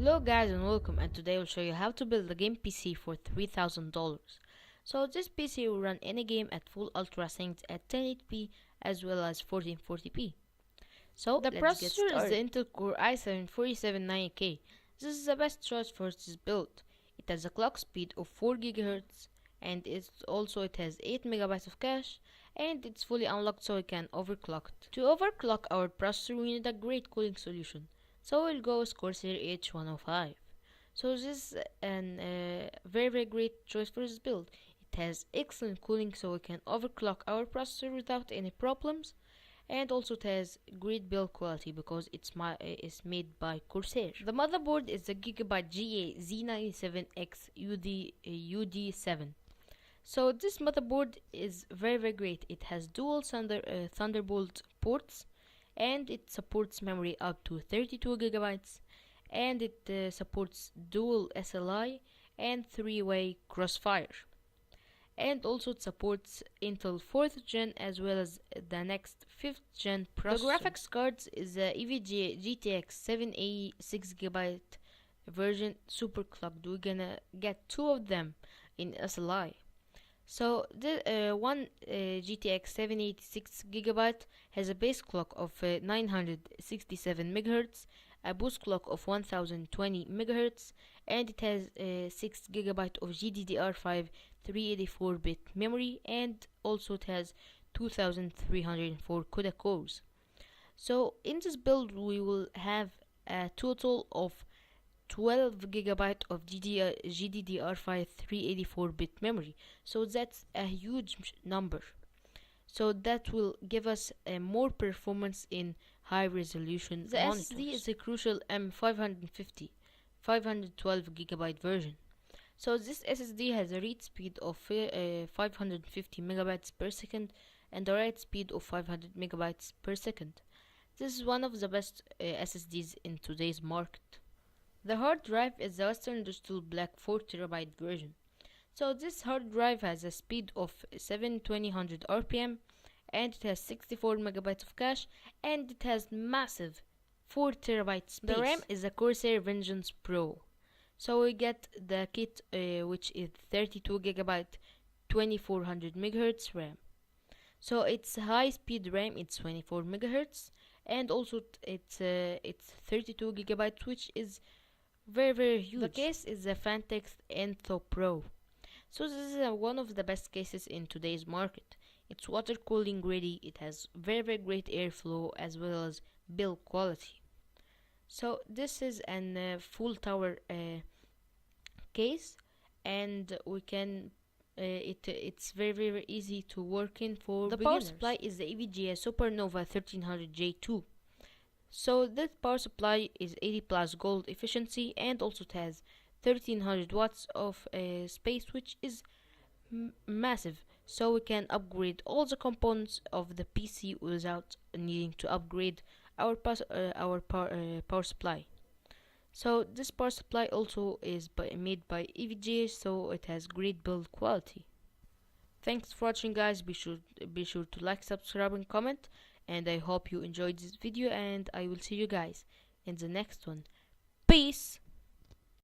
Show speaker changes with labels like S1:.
S1: Hello guys and welcome, and today I'll show you how to build a game PC for $3,000. So this PC will run any game at full ultra synced at 1080p as well as 1440p. So the processor is the Intel Core i7-4790K. This is the best choice for this build. It has a clock speed of 4 GHz and it has 8 MB of cache, and it's fully unlocked so we can overclock it. To overclock our processor we need a great cooling solution. So we'll go with Corsair H105. So this is a very great choice for this build. It has excellent cooling so we can overclock our processor without any problems, and also it has great build quality because it's made by Corsair. The motherboard is the Gigabyte GA Z97X UD7. So this motherboard is very great. It has dual Thunderbolt ports, and it supports memory up to 32 gigabytes, and it supports dual SLI and 3-way crossfire, and also it supports Intel 4th gen as well as the next 5th gen processor. The graphics cards is the EVGA GTX 780 6GB version super clocked. We're gonna get 2 of them in SLI. So the one GTX 786GB has a base clock of 967 MHz, a boost clock of 1020 MHz, and it has 6 GB of GDDR5 384-bit memory, and also it has 2304 CUDA cores. So in this build we will have a total of 12 GB of GDDR5 384-bit memory, so that's a huge number. So that will give us more performance in high resolution monitors. The SSD is a Crucial M550 512 GB version. So this SSD has a read speed of 550 megabytes per second and a write speed of 500 megabytes per second. This is one of the best SSDs in today's market. The hard drive is the Western Digital Black 4TB version. So this hard drive has a speed of 720 RPM, and it has 64 megabytes of cache, and it has massive 4TB space. The RAM is a Corsair Vengeance Pro. So we get the kit which is 32 GB 2400 MHz RAM. So it's high speed RAM, it's 24 MHz, and also it's 32 GB, which is very huge. The case is the Phanteks Enthoo Pro. So this is one of the best cases in today's market. It's water cooling ready, it has very great airflow as well as build quality. So this is an full tower case, and we can it's very easy to work in for beginners. The power supply is the EVGA Supernova 1300J2. So this power supply is 80 plus gold efficiency, and also it has 1300 watts of space, which is massive. So we can upgrade all the components of the PC without needing to upgrade our power supply. So this power supply also is made by EVGA, so it has great build quality. Thanks for watching guys. Be sure to like, subscribe and comment, and I hope you enjoyed this video, and I will see you guys in the next one. Peace.